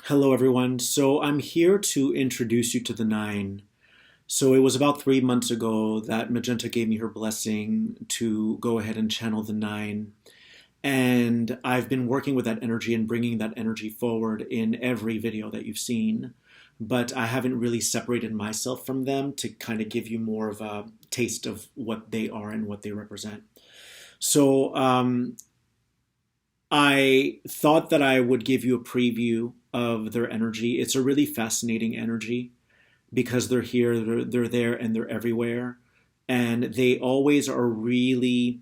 Hello, everyone. So I'm here to introduce you to the nine. So it was about 3 months ago that Magenta gave me her blessing to go ahead and channel the nine. And I've been working with that energy and bringing that energy forward in every video that you've seen. But I haven't really separated myself from them to kind of give you more of a taste of what they are and what they represent. So I thought that I would give you a preview of their energy. It's a really fascinating energy because they're here, they're there, and they're everywhere. And they always are really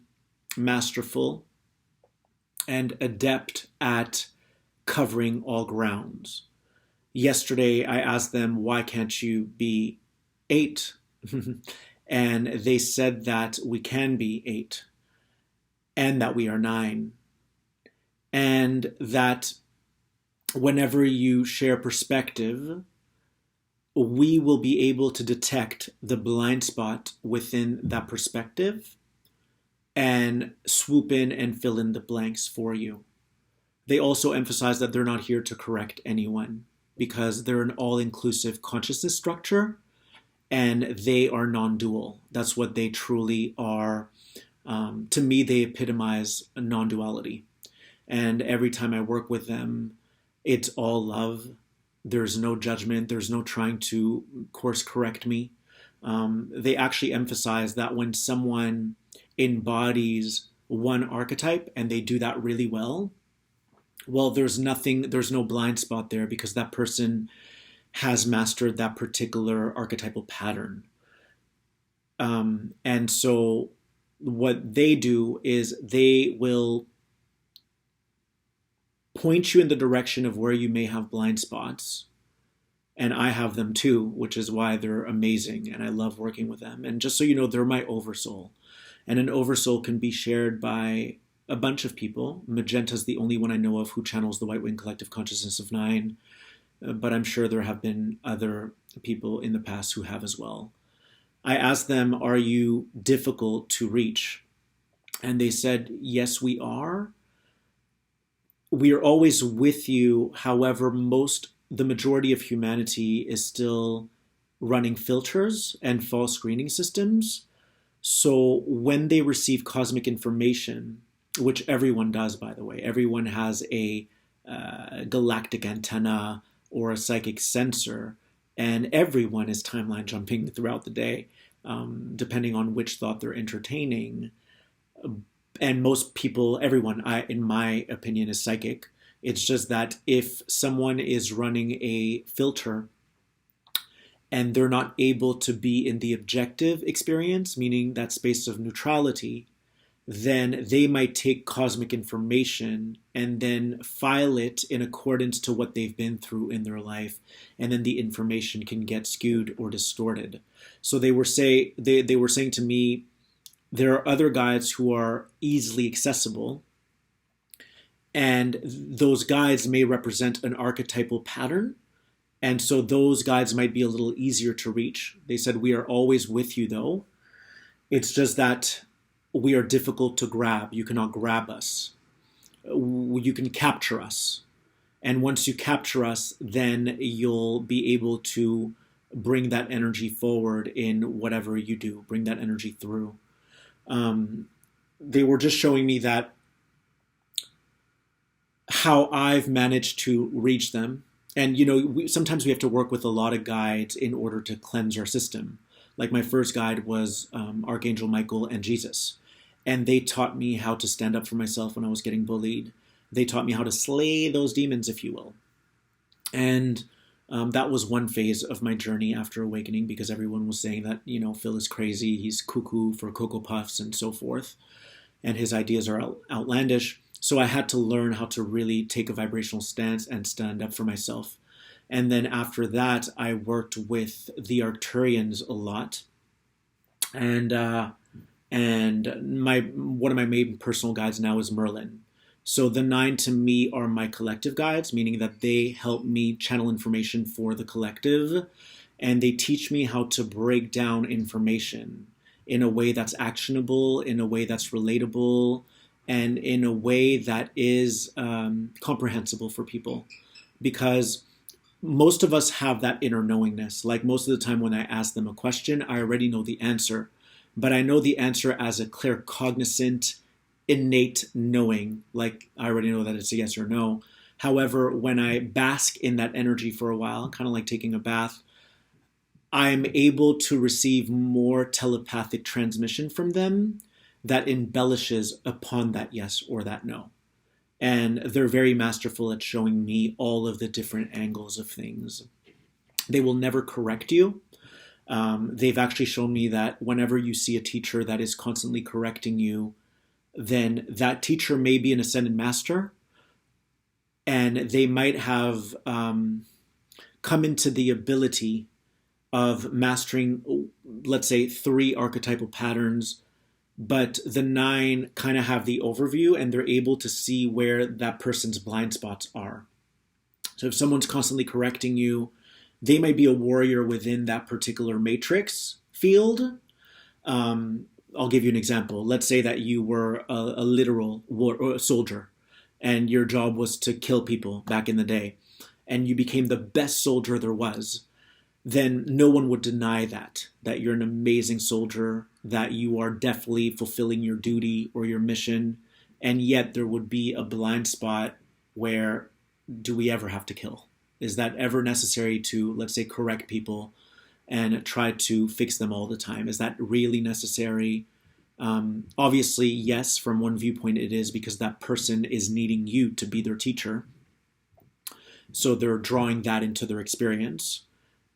masterful and adept at covering all grounds. Yesterday, I asked them, why can't you be eight? And they said that we can be eight and that we are nine. And that whenever you share perspective, we will be able to detect the blind spot within that perspective and swoop in and fill in the blanks for you. They also emphasize that they're not here to correct anyone because they're an all-inclusive consciousness structure and they are non-dual. That's what they truly are. To me, they epitomize non-duality. And every time I work with them, it's all love. There's no judgment. There's no trying to course correct me. They actually emphasize that when someone embodies one archetype and they do that really well, there's no blind spot there because that person has mastered that particular archetypal pattern. And so what they do is they will point you in the direction of where you may have blind spots. And I have them too, which is why they're amazing. And I love working with them. And just so you know, they're my oversoul. And an oversoul can be shared by a bunch of people. Magenta's the only one I know of who channels the White Wing Collective Consciousness of Nine. But I'm sure there have been other people in the past who have as well. I asked them, are you difficult to reach? And they said, yes, we are. We are always with you. However, the majority of humanity is still running filters and false screening systems. So when they receive cosmic information, which everyone does, by the way, everyone has a galactic antenna or a psychic sensor, and everyone is timeline jumping throughout the day, depending on which thought they're entertaining. And most people, everyone, in my opinion, is psychic. It's just that if someone is running a filter and they're not able to be in the objective experience, meaning that space of neutrality, then they might take cosmic information and then file it in accordance to what they've been through in their life, and then the information can get skewed or distorted. So they were saying to me, there are other guides who are easily accessible, and those guides may represent an archetypal pattern, and so those guides might be a little easier to reach. They said, we are always with you, though. It's just that we are difficult to grab. You cannot grab us. You can capture us. And once you capture us, then you'll be able to bring that energy forward in whatever you do, bring that energy through. They were just showing me that how I've managed to reach them. And, sometimes we have to work with a lot of guides in order to cleanse our system. Like my first guide was Archangel Michael and Jesus. And they taught me how to stand up for myself when I was getting bullied. They taught me how to slay those demons, if you will. And that was one phase of my journey after awakening, because everyone was saying that, Phil is crazy, he's cuckoo for Cocoa Puffs and so forth, and his ideas are outlandish. So I had to learn how to really take a vibrational stance and stand up for myself. And then after that, I worked with the Arcturians a lot. And one of my main personal guides now is Merlin. So the nine to me are my collective guides, meaning that they help me channel information for the collective, and they teach me how to break down information in a way that's actionable, in a way that's relatable, and in a way that is comprehensible for people. Because most of us have that inner knowingness. Like most of the time when I ask them a question, I already know the answer, but I know the answer as a clear, cognizant, innate knowing. Like I already know that it's a yes or no. However, when I bask in that energy for a while, kind of like taking a bath, I'm able to receive more telepathic transmission from them that embellishes upon that yes or that no. And they're very masterful at showing me all of the different angles of things. They will never correct you. They've actually shown me that whenever you see a teacher that is constantly correcting you, then that teacher may be an ascended master, and they might have come into the ability of mastering, let's say, 3 archetypal patterns, but the 9 kind of have the overview and they're able to see where that person's blind spots are. So if someone's constantly correcting you, they might be a warrior within that particular matrix field. I'll give you an example. Let's say that you were a literal soldier and your job was to kill people back in the day, and you became the best soldier there was. Then no one would deny that you're an amazing soldier, that you are definitely fulfilling your duty or your mission, and yet there would be a blind spot where, do we ever have to kill? Is that ever necessary to, let's say, correct people and try to fix them all the time? Is that really necessary? Obviously, yes, from one viewpoint it is, because that person is needing you to be their teacher. So they're drawing that into their experience.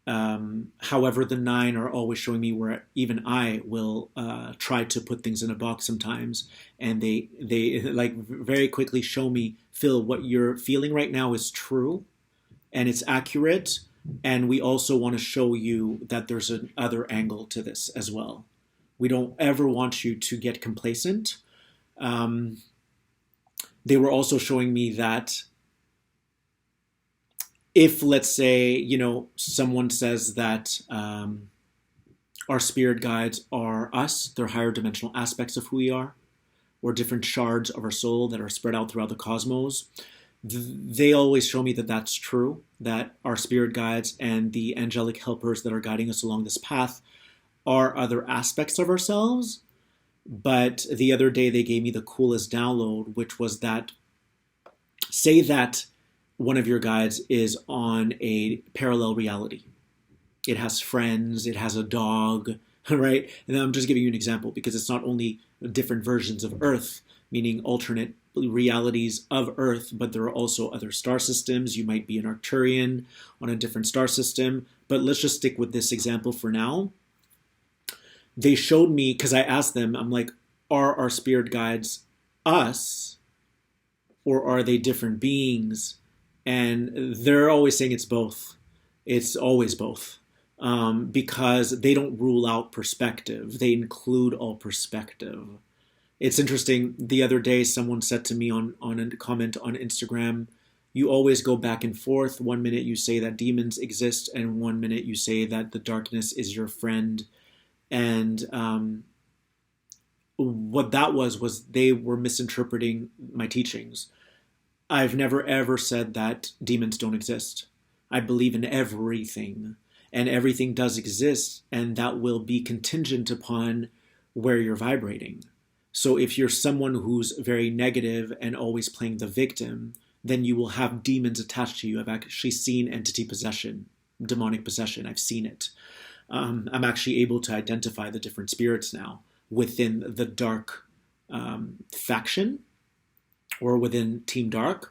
However, the 9 are always showing me where even I will try to put things in a box sometimes, and they like very quickly show me, Phil, what you're feeling right now is true, and it's accurate, and we also want to show you that there's another angle to this as well. We don't ever want you to get complacent. They were also showing me that if, let's say, someone says that our spirit guides are us, they're higher dimensional aspects of who we are, or different shards of our soul that are spread out throughout the cosmos, they always show me that that's true, that our spirit guides and the angelic helpers that are guiding us along this path are other aspects of ourselves. But the other day they gave me the coolest download, which was that, say that one of your guides is on a parallel reality. It has friends, it has a dog, right? And I'm just giving you an example because it's not only different versions of Earth, meaning alternate realities of Earth, but there are also other star systems. You might be an Arcturian on a different star system, but let's just stick with this example for now. They showed me, because I asked them, I'm like, are our spirit guides us, or are they different beings? And they're always saying it's both. It's always both. Because they don't rule out perspective. They include all perspective. It's interesting. The other day, someone said to me on a comment on Instagram, you always go back and forth. 1 minute you say that demons exist, and 1 minute you say that the darkness is your friend. And what that was they were misinterpreting my teachings. I've never ever said that demons don't exist. I believe in everything, and everything does exist, and that will be contingent upon where you're vibrating. So if you're someone who's very negative and always playing the victim, then you will have demons attached to you. I've actually seen entity possession, demonic possession. I've seen it. I'm actually able to identify the different spirits now within the dark faction, or within Team Dark.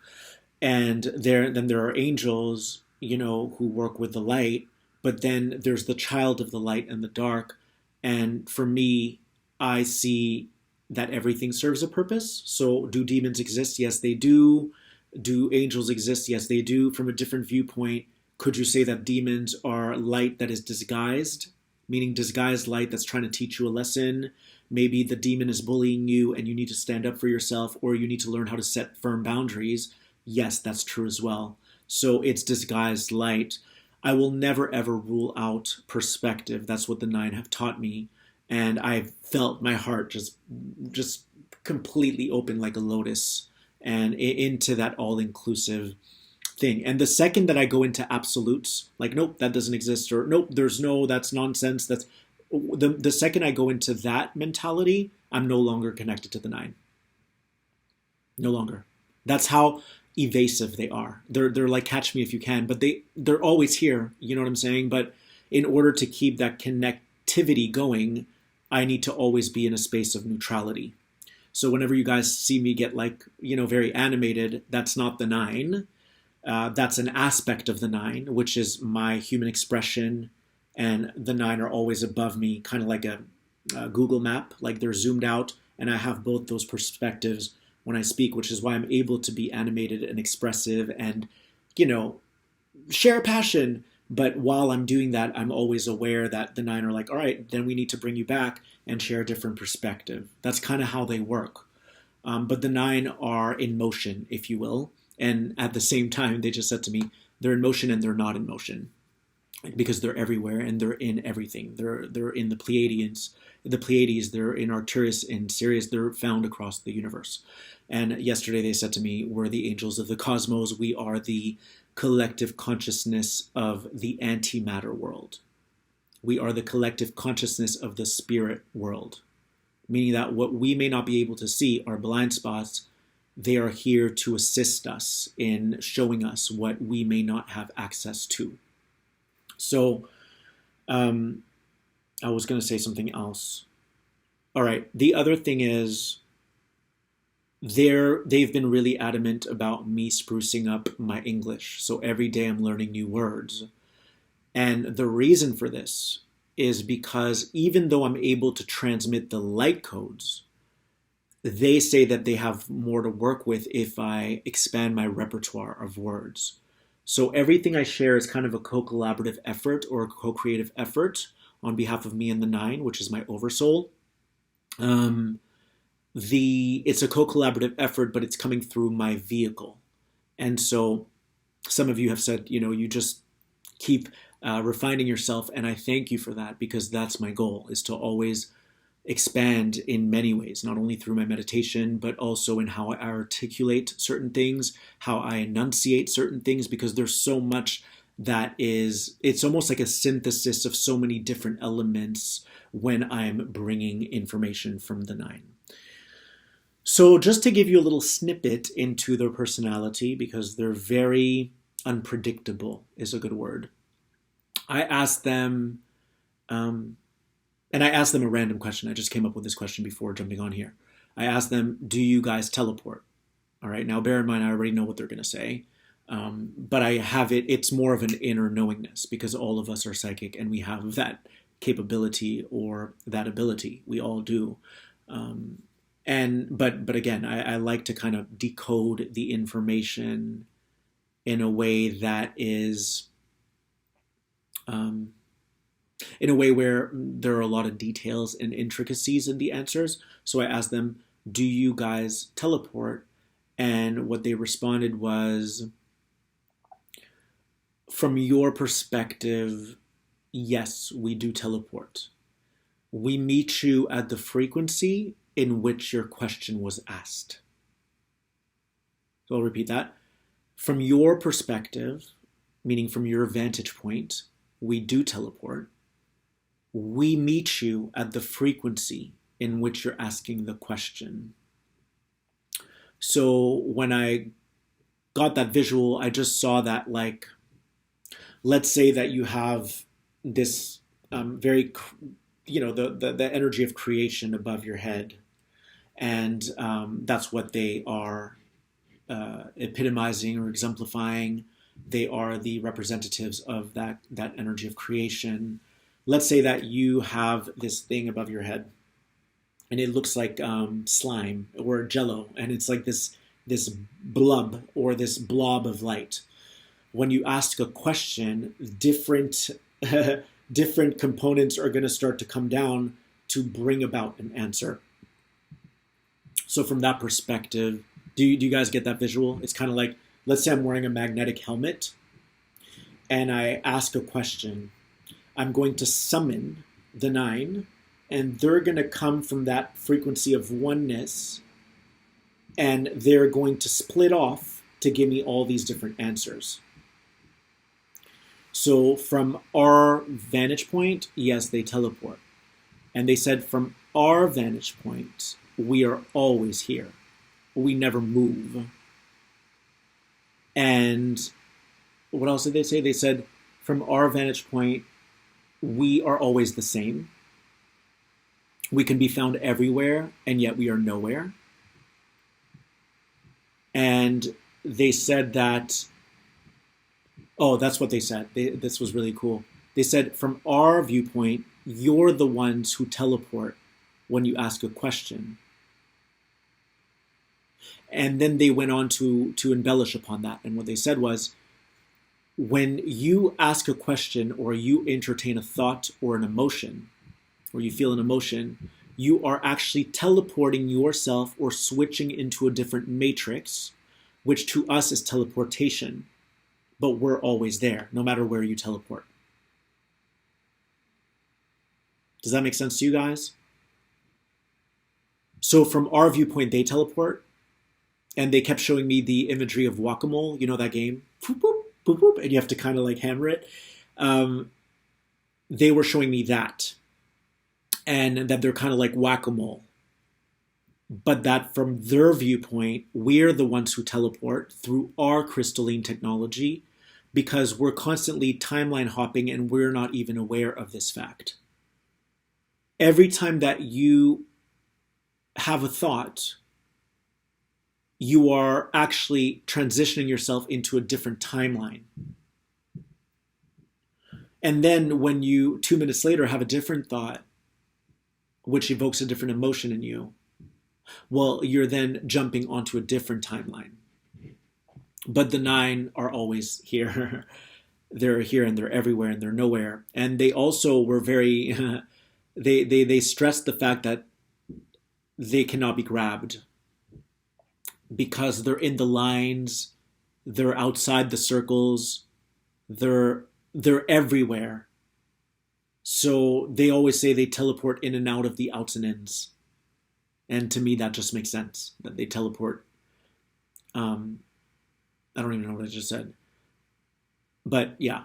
And then there are angels, who work with the light, but then there's the child of the light and the dark. And for me, I see that everything serves a purpose. So do demons exist? Yes, they do. Do angels exist? Yes, they do. From a different viewpoint, could you say that demons are light that is disguised, meaning disguised light that's trying to teach you a lesson? Maybe the demon is bullying you and you need to stand up for yourself, or you need to learn how to set firm boundaries. Yes, that's true as well. So it's disguised light. I will never ever rule out perspective. That's what the 9 have taught me. And I felt my heart just completely open like a lotus and into that all-inclusive thing. And the second that I go into absolutes, like, nope, that doesn't exist, or nope, there's no, that's nonsense. That's the second I go into that mentality, I'm no longer connected to the nine. No longer. That's how evasive they are. They're like catch me if you can, but they're always here. You know what I'm saying? But in order to keep that connectivity going, I need to always be in a space of neutrality. So whenever you guys see me get like, very animated, that's not the nine. That's an aspect of the nine, which is my human expression. And the nine are always above me, kind of like a Google map, like they're zoomed out. And I have both those perspectives when I speak, which is why I'm able to be animated and expressive and, share passion. But while I'm doing that, I'm always aware that the nine are like, all right, then we need to bring you back and share a different perspective. That's kind of how they work. But the nine are in motion, if you will. And at the same time, they just said to me, they're in motion and they're not in motion because they're everywhere and they're in everything. They're in the Pleiades, they're in Arcturus and Sirius, they're found across the universe. And yesterday they said to me, we're the angels of the cosmos. We are the collective consciousness of the antimatter world. We are the collective consciousness of the spirit world. Meaning that what we may not be able to see are blind spots. They are here to assist us in showing us what we may not have access to. So, I was going to say something else. All right. The other thing is they've been really adamant about me sprucing up my English. So every day I'm learning new words. And the reason for this is because even though I'm able to transmit the light codes, they say that they have more to work with if I expand my repertoire of words. So everything I share is kind of a co-collaborative effort or a co-creative effort on behalf of me and the nine, which is my oversoul. It's a co-collaborative effort, but it's coming through my vehicle. And so some of you have said, you just keep refining yourself. And I thank you for that because that's my goal, is to always expand in many ways, not only through my meditation, but also in how I articulate certain things, how I enunciate certain things, because there's so much it's almost like a synthesis of so many different elements when I'm bringing information from the nine. So just to give you a little snippet into their personality, because they're very unpredictable is a good word. I asked them, and I asked them a random question. I just came up with this question before jumping on here. I asked them, do you guys teleport? All right, now bear in mind, I already know what they're going to say. But I have it's more of an inner knowingness because all of us are psychic and we have that capability or that ability. We all do. But again, I like to kind of decode the information in a way that is, in a way where there are a lot of details and intricacies in the answers. So I asked them, do you guys teleport? And what they responded was, from your perspective, yes, we do teleport. We meet you at the frequency in which your question was asked. So I'll repeat that. From your perspective, meaning from your vantage point, we do teleport. We meet you at the frequency in which you're asking the question. So when I got that visual, I just saw that, like, let's say that you have this very, the energy of creation above your head. And that's what they are epitomizing or exemplifying. They are the representatives of that energy of creation. Let's say that you have this thing above your head and it looks like slime or jello, and it's like this blub or this blob of light. When you ask a question, different components are going to start to come down to bring about an answer. So from that perspective, do you guys get that visual? It's kind of like, let's say I'm wearing a magnetic helmet and I ask a question. I'm going to summon the nine, and they're going to come from that frequency of oneness, and they're going to split off to give me all these different answers. So from our vantage point, yes, they teleport. And they said from our vantage point, we are always here. We never move. And what else did they say? They said from our vantage point, we are always the same. We can be found everywhere, and yet we are nowhere. And they said that, oh, that's what they said. This was really cool. They said, from our viewpoint, you're the ones who teleport when you ask a question. And then they went on to embellish upon that. And what they said was, when you ask a question or you entertain a thought or an emotion, or you feel an emotion, you are actually teleporting yourself or switching into a different matrix, which to us is teleportation. But we're always there, no matter where you teleport. Does that make sense to you guys? So from our viewpoint, they teleport, and they kept showing me the imagery of whack-a-mole. You know that game? Boop, boop, boop, boop, and you have to kind of like hammer it. They were showing me that, and that they're kind of like whack-a-mole. But that from their viewpoint, we're the ones who teleport through our crystalline technology, because we're constantly timeline hopping and we're not even aware of this fact. Every time that you have a thought, you are actually transitioning yourself into a different timeline. And then when you 2 minutes later have a different thought, which evokes a different emotion in you, well, you're then jumping onto a different timeline. But the 9 are always here. They're here and they're everywhere and they're nowhere. And they also were very, they stressed the fact that they cannot be grabbed because they're in the lines, they're outside the circles, they're everywhere. So they always say they teleport in and out of the outs and ins. And to me, that just makes sense, that they teleport. I don't even know what I just said. But yeah.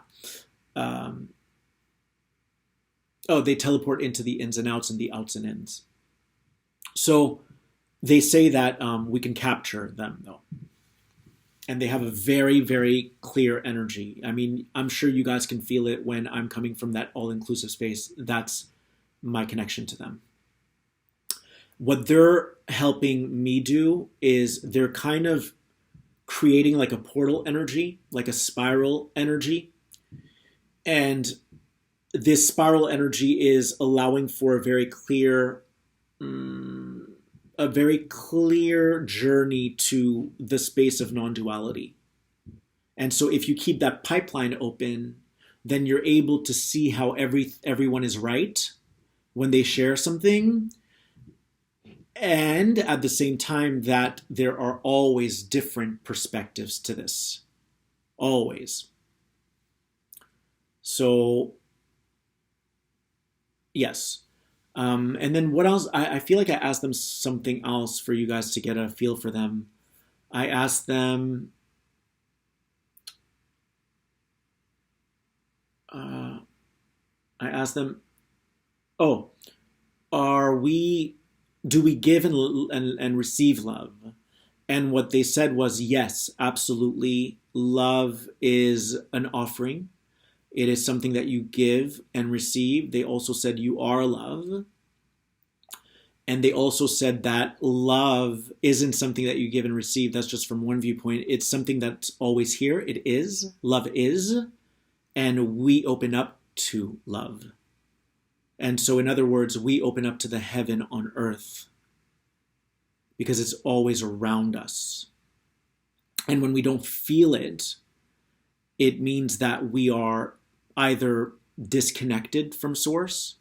They teleport into the ins and outs and the outs and ins. So they say that we can capture them, though. And they have a very, very clear energy. I mean, I'm sure you guys can feel it when I'm coming from that all-inclusive space. That's my connection to them. What they're helping me do is they're kind of creating like a portal energy, like a spiral energy. And this spiral energy is allowing for a very clear journey to the space of non-duality. And so if you keep that pipeline open, then you're able to see how everyone is right when they share something. And at the same time that there are always different perspectives to this. Always. So, yes. And then what else? I feel like I asked them something else for you guys to get a feel for them. I asked them, oh, do we give and receive love? And what they said was, yes, absolutely. Love is an offering. It is something that you give and receive. They also said you are love. And they also said that love isn't something that you give and receive. That's just from one viewpoint. It's something that's always here. It is. Love is. And we open up to love. And so, in other words, we open up to the heaven on earth because it's always around us. And when we don't feel it, it means that we are either disconnected from source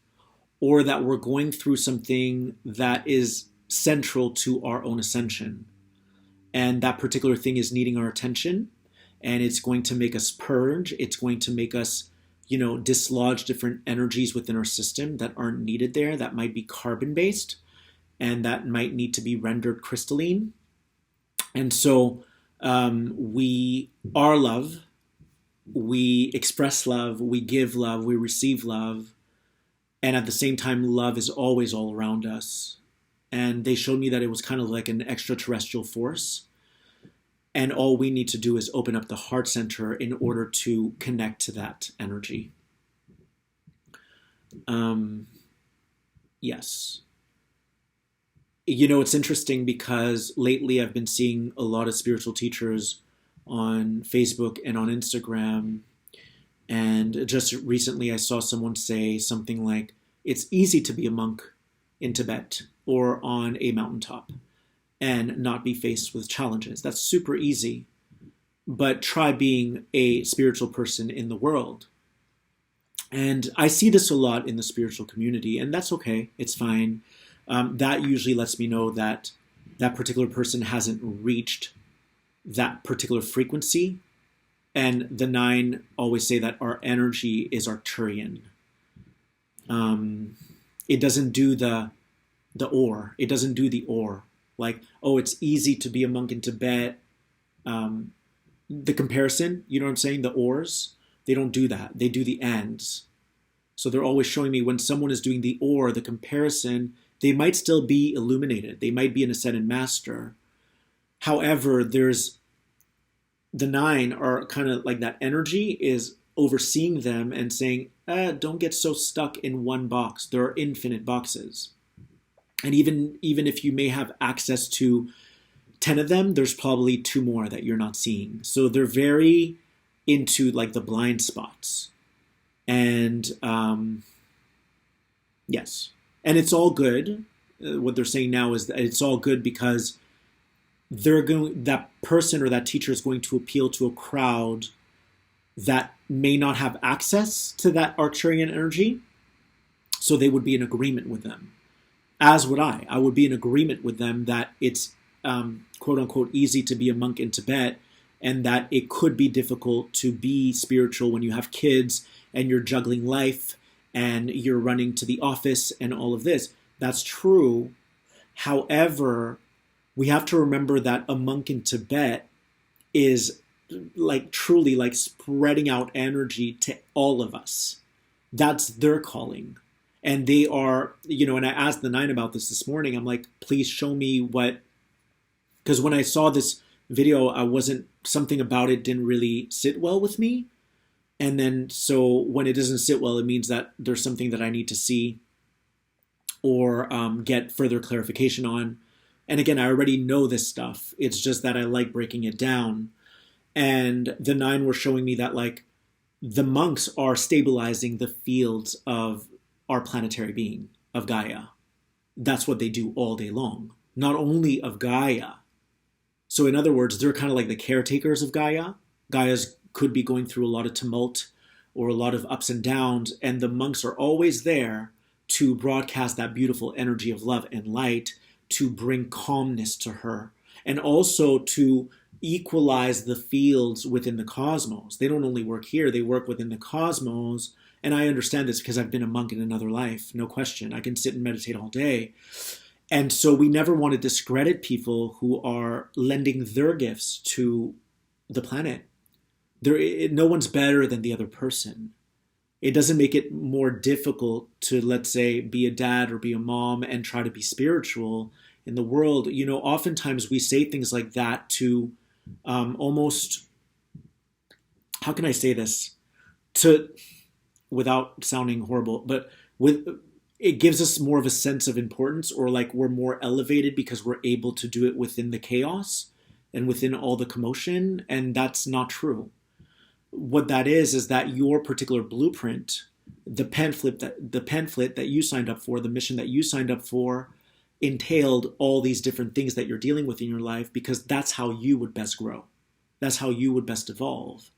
or that we're going through something that is central to our own ascension. And that particular thing is needing our attention, and it's going to make us purge. It's going to make us dislodge different energies within our system that aren't needed there, that might be carbon-based, and that might need to be rendered crystalline. And so We are love. We express love. We give love. We receive love. And at the same time, love is always all around us. And they showed me that it was kind of like an extraterrestrial force. And all we need to do is open up the heart center in order to connect to that energy. Yes. You know, it's interesting because lately I've been seeing a lot of spiritual teachers on Facebook and on Instagram. And just recently I saw someone say something like, it's easy to be a monk in Tibet or on a mountaintop and not be faced with challenges. That's super easy. But try being a spiritual person in the world. And I see this a lot in the spiritual community, and that's okay. It's fine. That usually lets me know that that particular person hasn't reached that particular frequency. And the nine always say that our energy is Arcturian. It doesn't do the or. It doesn't do the or. Like, oh, it's easy to be a monk in Tibet. The comparison, you know what I'm saying? The ors, they don't do that. They do the ands. So they're always showing me when someone is doing the or, the comparison, they might still be illuminated. They might be an ascended master. However, there's the nine are kind of like that energy is overseeing them and saying, don't get so stuck in one box. There are infinite boxes. And even if you may have access to 10 of them, there's probably 2 more that you're not seeing. So they're very into like the blind spots. And yes. And it's all good. What they're saying now is that it's all good because that person or that teacher is going to appeal to a crowd that may not have access to that Arcturian energy. So they would be in agreement with them. As would I. I would be in agreement with them that it's quote unquote easy to be a monk in Tibet and that it could be difficult to be spiritual when you have kids and you're juggling life and you're running to the office and all of this. That's true. However, we have to remember that a monk in Tibet is like truly like spreading out energy to all of us. That's their calling. And they are, you know, and I asked the nine about this morning. I'm like, please show me what, because when I saw this video, something about it didn't really sit well with me. And then, so when it doesn't sit well, it means that there's something that I need to see or get further clarification on. And again, I already know this stuff. It's just that I like breaking it down. And the nine were showing me that like the monks are stabilizing the fields of our planetary being, of Gaia. That's what they do all day long. Not only of Gaia. So in other words, they're kind of like the caretakers of Gaia. Gaia's could be going through a lot of tumult or a lot of ups and downs, and the monks are always there to broadcast that beautiful energy of love and light, to bring calmness to her, and also to equalize the fields within the cosmos. They don't only work here, they work within the cosmos. And I understand this because I've been a monk in another life, no question. I can sit and meditate all day. And so we never want to discredit people who are lending their gifts to the planet. No one's better than the other person. It doesn't make it more difficult to, let's say, be a dad or be a mom and try to be spiritual in the world. You know, oftentimes we say things like that to almost, how can I say this? Without sounding horrible, but it gives us more of a sense of importance, or like we're more elevated because we're able to do it within the chaos and within all the commotion. And that's not true. What that is that your particular blueprint, the pamphlet that you signed up for, the mission that you signed up for, entailed all these different things that you're dealing with in your life, because that's how you would best grow. That's how you would best evolve.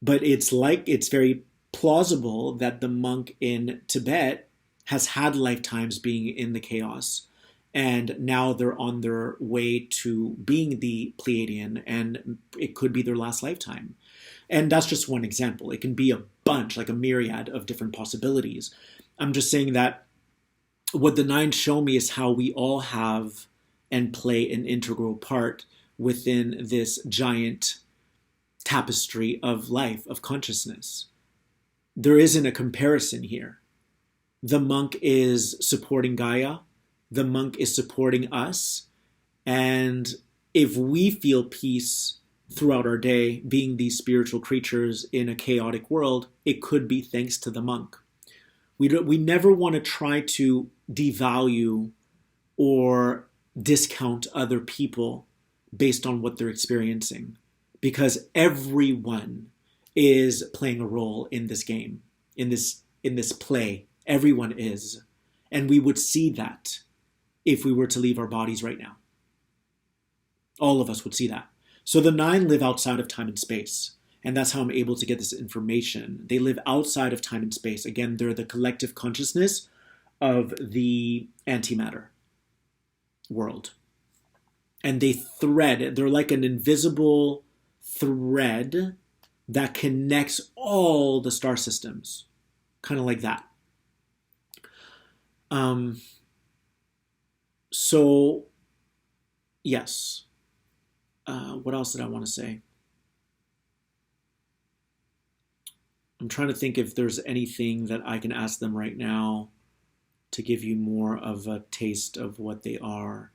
But it's very plausible that the monk in Tibet has had lifetimes being in the chaos, and now they're on their way to being the Pleiadian, and it could be their last lifetime. And that's just one example. It can be a bunch, like a myriad of different possibilities. I'm just saying that what the nine show me is how we all have and play an integral part within this giant tapestry of life, of consciousness. There isn't a comparison here. The monk is supporting Gaia. The monk is supporting us. And if we feel peace throughout our day, being these spiritual creatures in a chaotic world, it could be thanks to the monk. We never want to try to devalue or discount other people based on what they're experiencing, because everyone is playing a role in this game, in this play. Everyone is. And we would see that if we were to leave our bodies right now. All of us would see that. So the 9 live outside of time and space. And that's how I'm able to get this information. They live outside of time and space. Again, they're the collective consciousness of the antimatter world. And they're like an invisible thread that connects all the star systems. Kind of like that. So, yes. What else did I want to say? I'm trying to think if there's anything that I can ask them right now to give you more of a taste of what they are.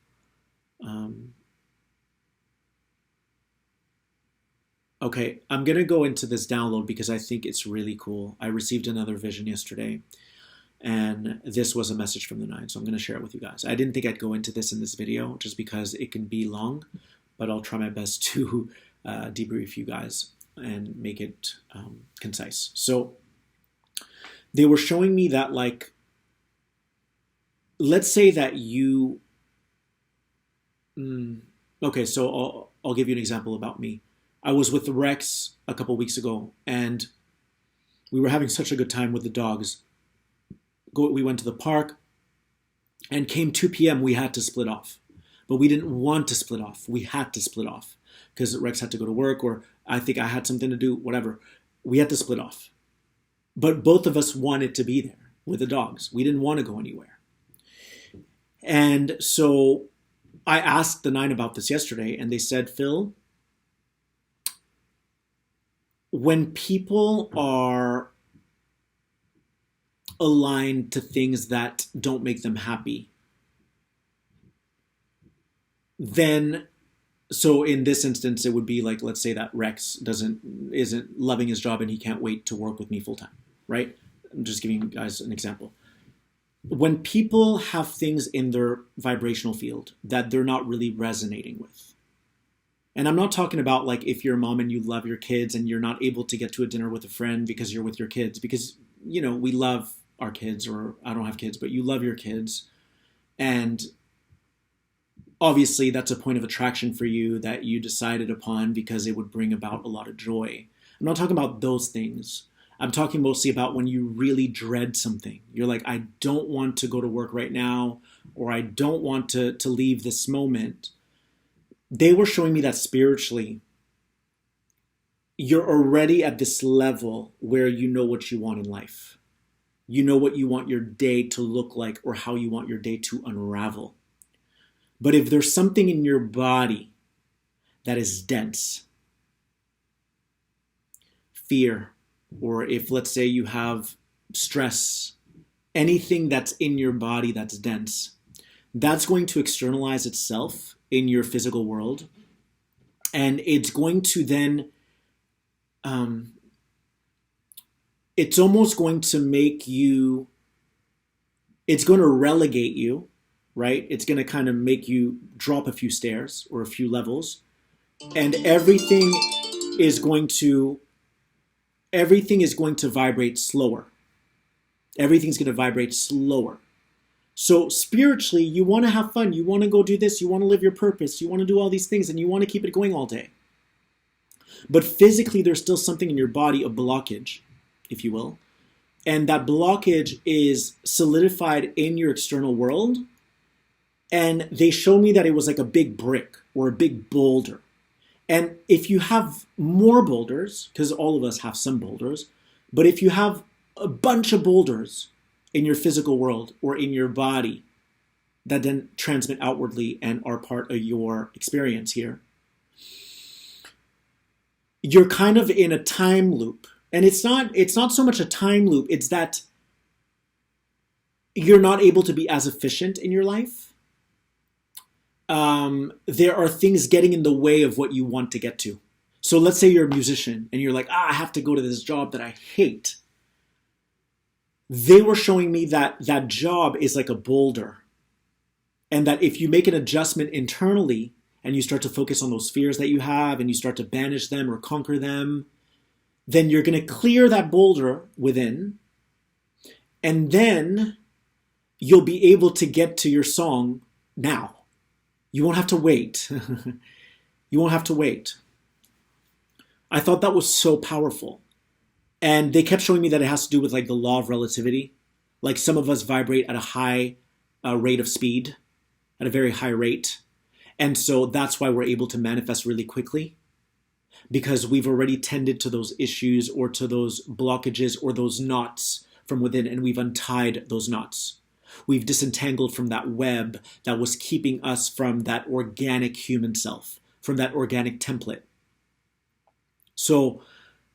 Okay, I'm going to go into this download because I think it's really cool. I received another vision yesterday, and this was a message from the 9, so I'm going to share it with you guys. I didn't think I'd go into this in this video just because it can be long, but I'll try my best to debrief you guys and make it concise. So they were showing me that, like, let's say that you, okay, so I'll give you an example about me. I was with Rex a couple weeks ago, and we were having such a good time with the dogs. We went to the park, and came 2 p.m. we had to split off. But we didn't want to split off. We had to split off because Rex had to go to work, or I think I had something to do, whatever. We had to split off. But both of us wanted to be there with the dogs. We didn't want to go anywhere. And so I asked the 9 about this yesterday, and they said, Phil, when people are aligned to things that don't make them happy, then, so in this instance, it would be like, let's say that Rex isn't loving his job and he can't wait to work with me full time, right? I'm just giving you guys an example. When people have things in their vibrational field that they're not really resonating with, and I'm not talking about like if you're a mom and you love your kids and you're not able to get to a dinner with a friend because you're with your kids, because, you know, we love our kids, or I don't have kids, but you love your kids. And obviously that's a point of attraction for you that you decided upon because it would bring about a lot of joy. I'm not talking about those things. I'm talking mostly about when you really dread something. You're like, I don't want to go to work right now, or I don't want to leave this moment. They were showing me that spiritually, you're already at this level where you know what you want in life. You know what you want your day to look like, or how you want your day to unravel. But if there's something in your body that is dense, fear, or if, let's say, you have stress, anything that's in your body that's dense, that's going to externalize itself in your physical world. And it's going to then, it's almost going to make you, it's going to relegate you, right? It's going to kind of make you drop a few stairs or a few levels. And everything is going to vibrate slower. Everything's going to vibrate slower. So spiritually, you want to have fun. You want to go do this. You want to live your purpose. You want to do all these things, and you want to keep it going all day. But physically, there's still something in your body, a blockage, if you will. And that blockage is solidified in your external world. And they showed me that it was like a big brick or a big boulder. And if you have more boulders, because all of us have some boulders, but if you have a bunch of boulders in your physical world or in your body that then transmit outwardly and are part of your experience here, you're kind of in a time loop. And it's not so much a time loop, it's that you're not able to be as efficient in your life. There are things getting in the way of what you want to get to. So let's say you're a musician and you're like, I have to go to this job that I hate. They were showing me that that job is like a boulder. And that if you make an adjustment internally and you start to focus on those fears that you have and you start to banish them or conquer them, then you're going to clear that boulder within. And then you'll be able to get to your song now. You won't have to wait. You won't have to wait. I thought that was so powerful. And they kept showing me that it has to do with like the law of relativity. Like some of us vibrate at a high rate of speed, at a very high rate. And so that's why we're able to manifest really quickly, because we've already tended to those issues or to those blockages or those knots from within, and we've untied those knots. We've disentangled from that web that was keeping us from that organic human self, from that organic template. So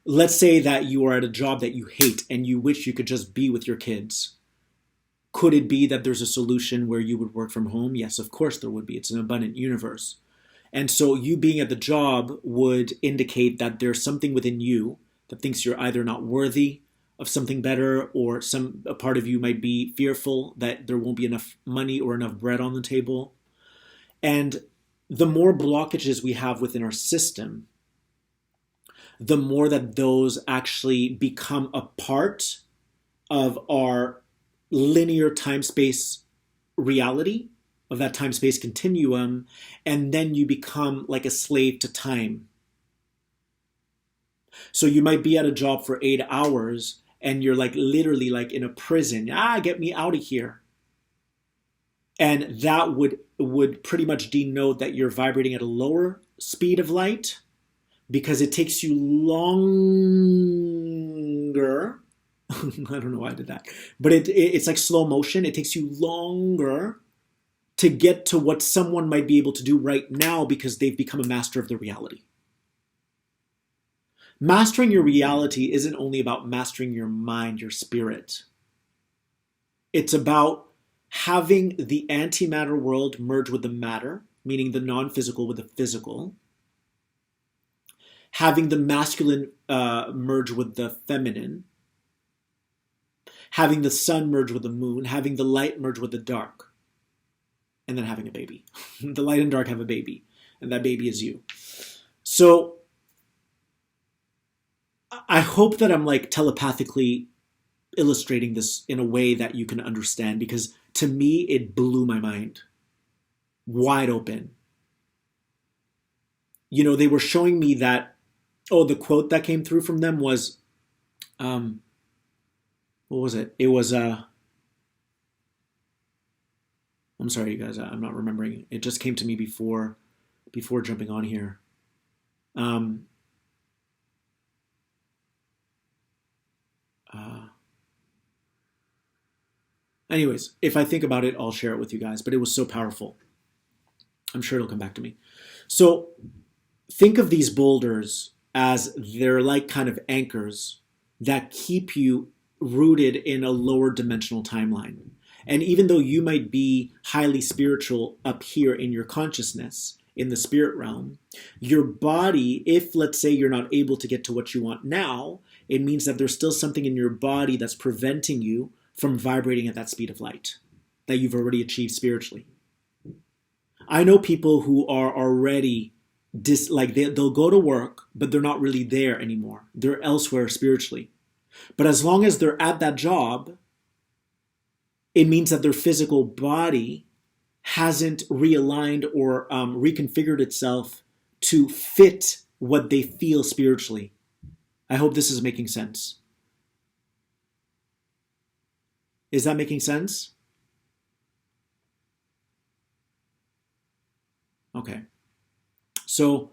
let's say that you are at a job that you hate and you wish you could just be with your kids. Could it be that there's a solution where you would work from home? Yes, of course there would be. It's an abundant universe. And so you being at the job would indicate that there's something within you that thinks you're either not worthy of something better, or a part of you might be fearful that there won't be enough money or enough bread on the table. And the more blockages we have within our system, the more that those actually become a part of our linear time-space reality, of that time-space continuum, and then you become like a slave to time. So you might be at a job for 8 hours and you're like literally like in a prison. Get me out of here. And that would pretty much denote that you're vibrating at a lower speed of light, because it takes you longer. I don't know why I did that, but it's like slow motion. It takes you longer to get to what someone might be able to do right now because they've become a master of the reality. Mastering your reality isn't only about mastering your mind, your spirit. It's about having the antimatter world merge with the matter, meaning the non-physical with the physical. Having the masculine merge with the feminine. Having the sun merge with the moon. Having the light merge with the dark. And then having a baby. The light and dark have a baby. And that baby is you. So I hope that I'm like telepathically illustrating this in a way that you can understand, because to me, it blew my mind. Wide open. You know, they were showing me that, the quote that came through from them was, what was it? It was, I'm sorry, you guys, I'm not remembering. It just came to me before jumping on here. Anyways, if I think about it, I'll share it with you guys, but it was so powerful. I'm sure it'll come back to me. So think of these boulders as they're like kind of anchors that keep you rooted in a lower dimensional timeline. And even though you might be highly spiritual up here in your consciousness, in the spirit realm, your body, if let's say you're not able to get to what you want now, it means that there's still something in your body that's preventing you from vibrating at that speed of light that you've already achieved spiritually. I know people who are already they'll go to work, but they're not really there anymore. They're elsewhere spiritually. But as long as they're at that job, it means that their physical body hasn't realigned or reconfigured itself to fit what they feel spiritually. I hope this is making sense. Is that making sense? Okay. So,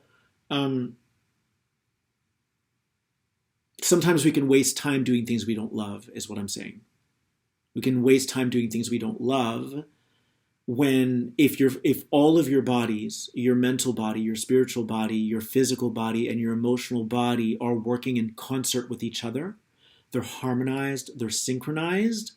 sometimes we can waste time doing things we don't love, is what I'm saying. We can waste time doing things we don't love when if all of your bodies, your mental body, your spiritual body, your physical body, and your emotional body are working in concert with each other, they're harmonized, they're synchronized,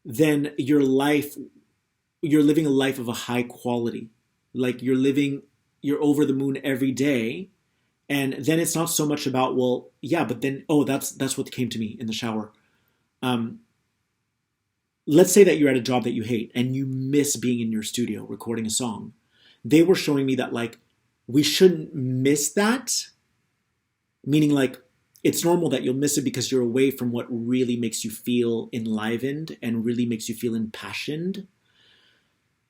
then you're living a life of a high quality. Like you're over the moon every day. And then it's not so much about, well, yeah, but then, oh, that's what came to me in the shower. Um, let's say that you're at a job that you hate and you miss being in your studio recording a song. They were showing me that, like, we shouldn't miss that, meaning like it's normal that you'll miss it because you're away from what really makes you feel enlivened and really makes you feel impassioned.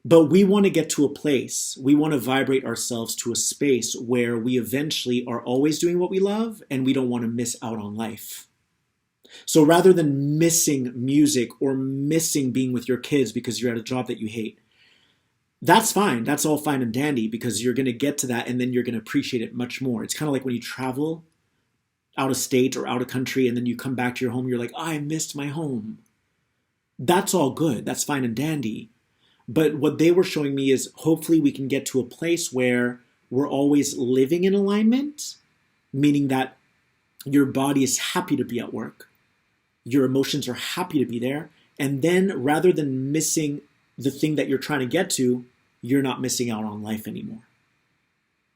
But we want to get to a place, we want to vibrate ourselves to a space where we eventually are always doing what we love and we don't want to miss out on life. So rather than missing music or missing being with your kids because you're at a job that you hate, that's fine. That's all fine and dandy because you're going to get to that and then you're going to appreciate it much more. It's kind of like when you travel out of state or out of country and then you come back to your home, you're like, oh, I missed my home. That's all good. That's fine and dandy. But what they were showing me is hopefully we can get to a place where we're always living in alignment, meaning that your body is happy to be at work. Your emotions are happy to be there. And then rather than missing the thing that you're trying to get to, you're not missing out on life anymore.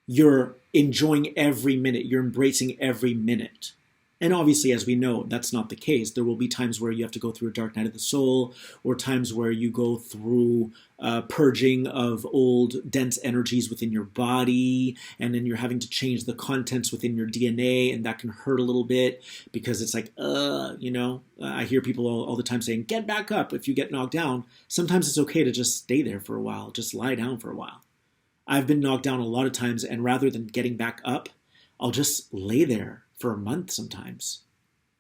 You're enjoying every minute. You're embracing every minute. And obviously, as we know, that's not the case. There will be times where you have to go through a dark night of the soul, or times where you go through purging of old dense energies within your body, and then you're having to change the contents within your DNA, and that can hurt a little bit because it's like, I hear people all the time saying, get back up if you get knocked down. Sometimes it's okay to just stay there for a while, just lie down for a while. I've been knocked down a lot of times, and rather than getting back up, I'll just lay there for a month sometimes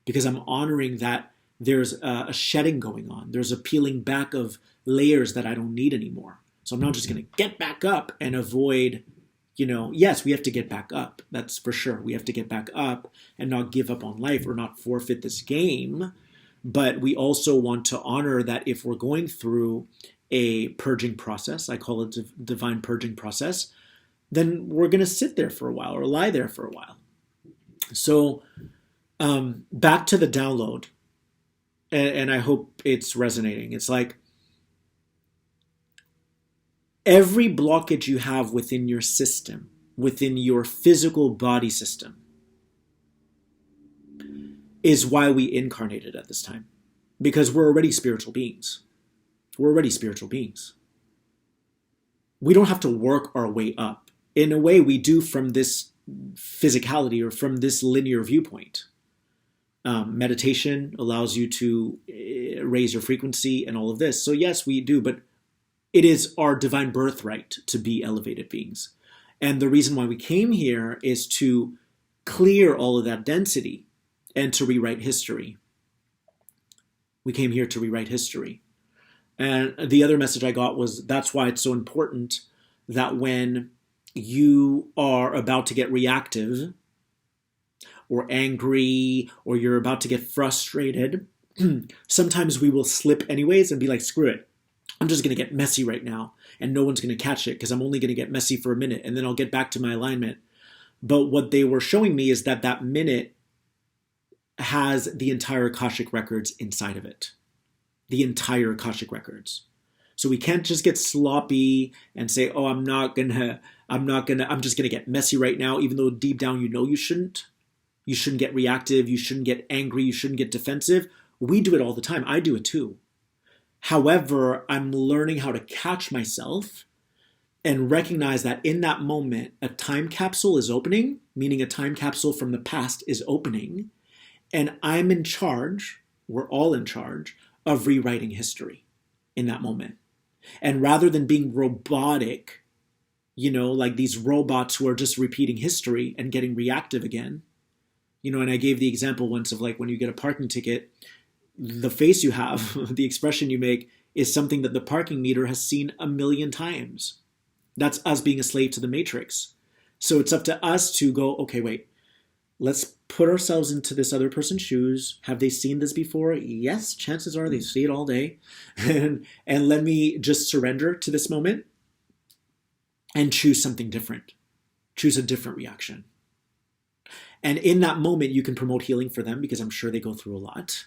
because I'm honoring that there's a shedding going on. There's a peeling back of layers that I don't need anymore. So I'm not just going to get back up and avoid, yes, we have to get back up. That's for sure. We have to get back up and not give up on life or not forfeit this game. But we also want to honor that if we're going through a purging process, I call it divine purging process, then we're going to sit there for a while or lie there for a while. So back to the download, and I hope it's resonating. It's like every blockage you have within your system, within your physical body system, is why we incarnated at this time. Because we're already spiritual beings. We're already spiritual beings. We don't have to work our way up. In a way, we do from this physicality or from this linear viewpoint. Meditation allows you to raise your frequency and all of this. So yes, we do, but it is our divine birthright to be elevated beings. And the reason why we came here is to clear all of that density and to rewrite history. We came here to rewrite history. And the other message I got was that's why it's so important that when you are about to get reactive or angry or you're about to get frustrated, sometimes we will slip anyways and be like, screw it. I'm just going to get messy right now and no one's going to catch it because I'm only going to get messy for a minute and then I'll get back to my alignment. But what they were showing me is that that minute has the entire Akashic records inside of it. The entire Akashic records. So we can't just get sloppy and say, oh, I'm just going to get messy right now, even though deep down you shouldn't. You shouldn't get reactive. You shouldn't get angry. You shouldn't get defensive. We do it all the time. I do it too. However, I'm learning how to catch myself and recognize that in that moment, a time capsule is opening, meaning a time capsule from the past is opening, and I'm in charge, we're all in charge, of rewriting history in that moment. And rather than being robotic, like these robots who are just repeating history and getting reactive again, and I gave the example once of like when you get a parking ticket, the face you have, the expression you make is something that the parking meter has seen a million times. That's us being a slave to the matrix. So it's up to us to go, okay, wait, Let's put ourselves into this other person's shoes. Have they seen this before? Yes, chances are they see it all day. And let me just surrender to this moment and choose something different. Choose a different reaction. And in that moment, you can promote healing for them because I'm sure they go through a lot.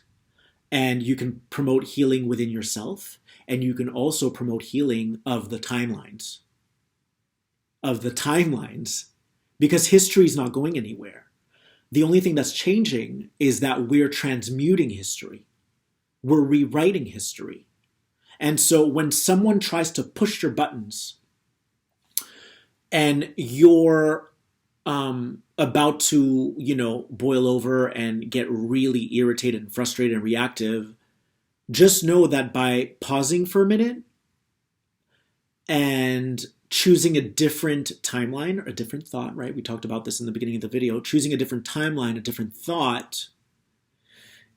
And you can promote healing within yourself. And you can also promote healing of the timelines. Because history is not going anywhere. The only thing that's changing is that we're transmuting history. We're rewriting history. And so when someone tries to push your buttons and you're about to, boil over and get really irritated and frustrated and reactive, just know that by pausing for a minute and choosing a different timeline or a different thought, right? We talked about this in the beginning of the video. Choosing a different timeline, a different thought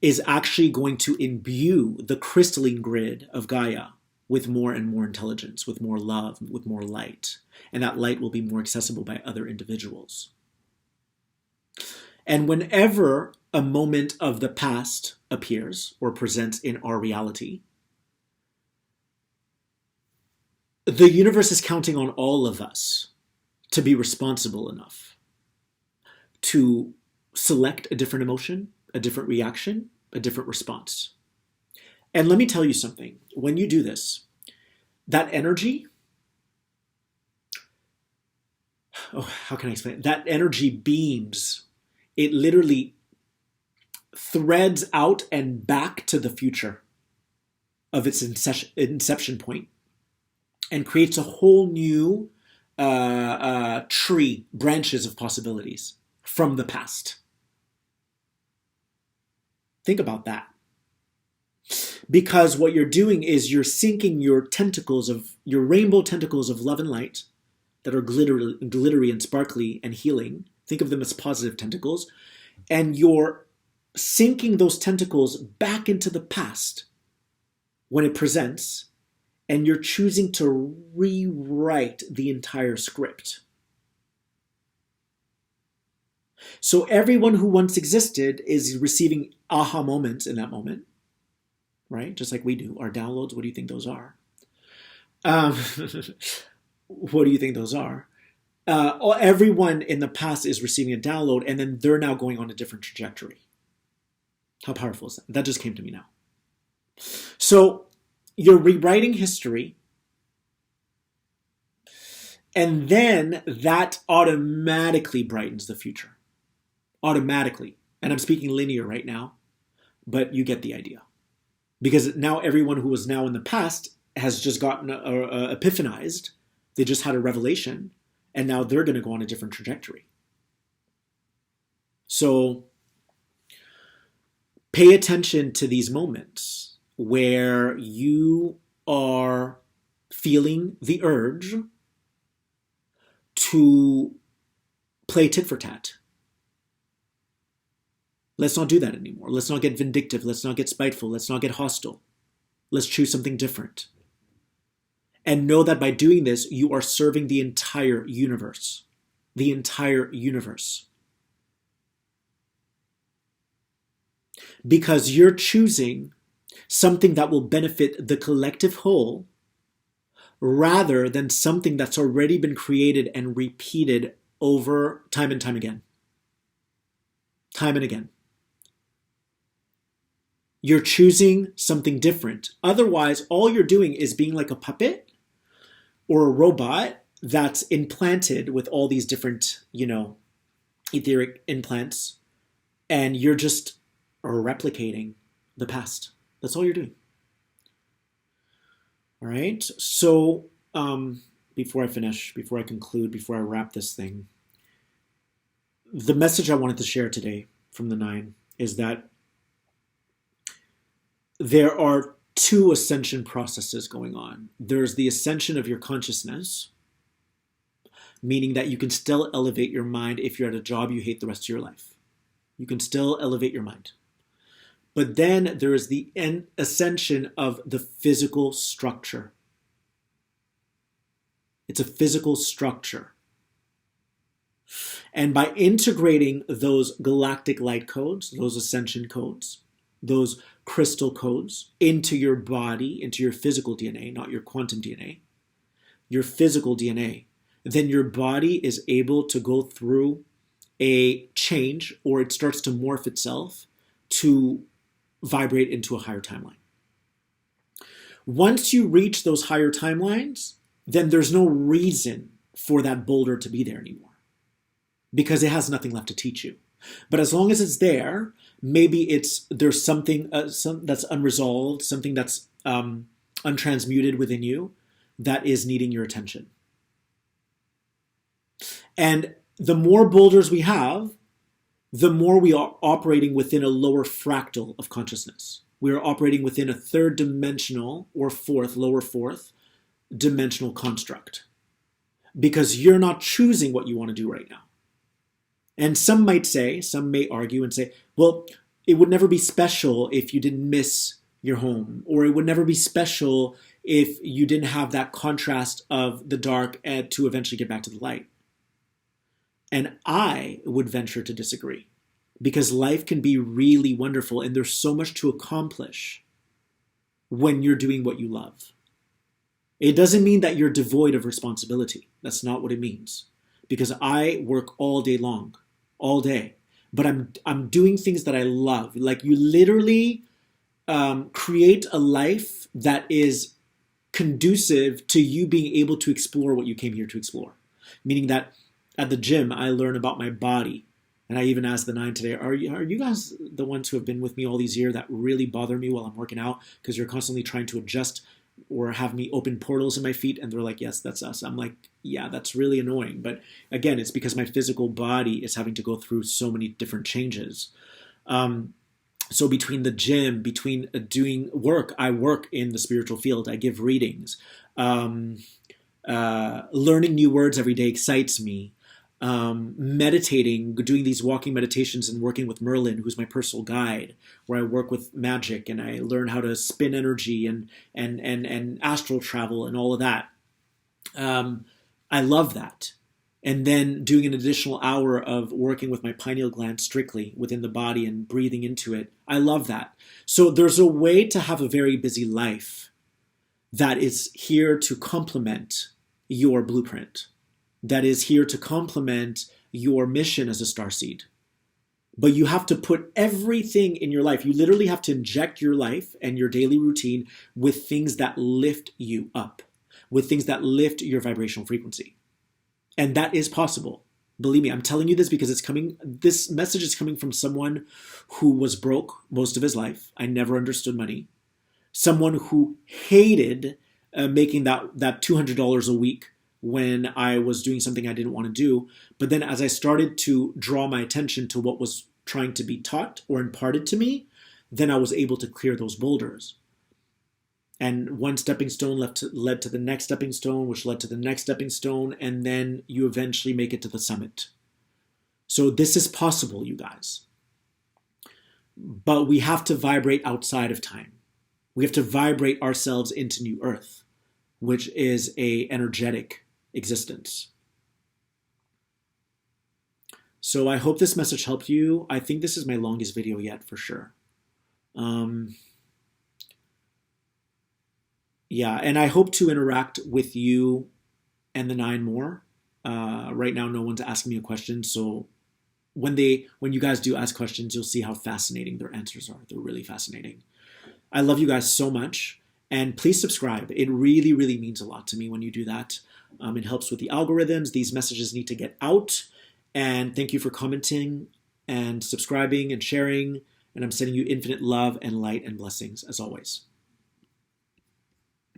is actually going to imbue the crystalline grid of Gaia with more and more intelligence, with more love, with more light. And that light will be more accessible by other individuals. And whenever a moment of the past appears or presents in our reality, the universe is counting on all of us to be responsible enough to select a different emotion, a different reaction, a different response. And let me tell you something. When you do this, that energy, how can I explain it? That energy beams. It literally threads out and back to the future of its inception point and creates a whole new tree, branches of possibilities from the past. Think about that. Because what you're doing is you're sinking your rainbow tentacles of love and light that are glittery and sparkly and healing. Think of them as positive tentacles. And you're sinking those tentacles back into the past when it presents, and you're choosing to rewrite the entire script. So everyone who once existed is receiving aha moments in that moment, right? Just like we do. Our downloads, what do you think those are? What do you think those are? Everyone in the past is receiving a download, and then they're now going on a different trajectory. How powerful is that? That just came to me now. So you're rewriting history, and then that automatically brightens the future. Automatically. And I'm speaking linear right now, but you get the idea. Because now everyone who was now in the past has just gotten epiphanized. They just had a revelation, and now they're going to go on a different trajectory. So pay attention to these moments where you are feeling the urge to play tit for tat. Let's not do that anymore. Let's not get vindictive. Let's not get spiteful. Let's not get hostile. Let's choose something different. And know that by doing this, you are serving the entire universe. The entire universe. Because you're choosing something that will benefit the collective whole rather than something that's already been created and repeated over time and time again. Time and again. You're choosing something different. Otherwise, all you're doing is being like a puppet or a robot that's implanted with all these different, etheric implants, and you're just replicating the past. That's all you're doing. All right. So before I conclude, before I wrap this thing, the message I wanted to share today from the 9 is that there are 2 ascension processes going on. There's the ascension of your consciousness, meaning that you can still elevate your mind if you're at a job you hate the rest of your life. You can still elevate your mind. But then there is the ascension of the physical structure. It's a physical structure. And by integrating those galactic light codes, those ascension codes, those crystal codes into your body, into your physical DNA, not your quantum DNA, your physical DNA, then your body is able to go through a change, or it starts to morph itself to vibrate into a higher timeline. Once you reach those higher timelines, then there's no reason for that boulder to be there anymore because it has nothing left to teach you. But as long as it's there, maybe there's something that's unresolved, something that's untransmuted within you that is needing your attention. And the more boulders we have, the more we are operating within a lower fractal of consciousness. We are operating within a third dimensional or lower fourth dimensional construct. Because you're not choosing what you want to do right now. And some may argue and say, well, it would never be special if you didn't miss your home, or it would never be special if you didn't have that contrast of the dark to eventually get back to the light. And I would venture to disagree, because life can be really wonderful and there's so much to accomplish when you're doing what you love. It doesn't mean that you're devoid of responsibility. That's not what it means. Because I work all day long, all day. But I'm doing things that I love. Like, you literally create a life that is conducive to you being able to explore what you came here to explore. Meaning that at the gym, I learn about my body. And I even asked the 9 today, are you guys the ones who have been with me all these years that really bother me while I'm working out? Because you're constantly trying to adjust or have me open portals in my feet. And they're like, yes, that's us. I'm like, yeah, that's really annoying. But again, it's because my physical body is having to go through so many different changes. So between the gym, between doing work, I work in the spiritual field. I give readings. Learning new words every day excites me. Meditating, doing these walking meditations and working with Merlin, who's my personal guide, where I work with magic and I learn how to spin energy and astral travel and all of that. I love that. And then doing an additional hour of working with my pineal gland strictly within the body and breathing into it. I love that. So there's a way to have a very busy life that is here to complement your blueprint, that is here to complement your mission as a starseed. But you have to put everything in your life. You literally have to inject your life and your daily routine with things that lift you up, with things that lift your vibrational frequency. And that is possible. Believe me, I'm telling you this because this message is coming from someone who was broke most of his life. I never understood money. Someone who hated making that $200 a week when I was doing something I didn't want to do. But then as I started to draw my attention to what was trying to be taught or imparted to me, then I was able to clear those boulders. And one stepping stone led to the next stepping stone, which led to the next stepping stone, and then you eventually make it to the summit. So this is possible, you guys. But we have to vibrate outside of time. We have to vibrate ourselves into New Earth, which is an energetic existence. So I hope this message helped you. I think this is my longest video yet, for sure. Yeah, and I hope to interact with you and the 9 more. Right now, no one's asking me a question, so when you guys do ask questions, you'll see how fascinating their answers are. They're really fascinating. I love you guys so much, and please subscribe. It really, really means a lot to me when you do that. It helps with the algorithms. These messages need to get out, and thank you for commenting and subscribing and sharing, and I'm sending you infinite love and light and blessings as always.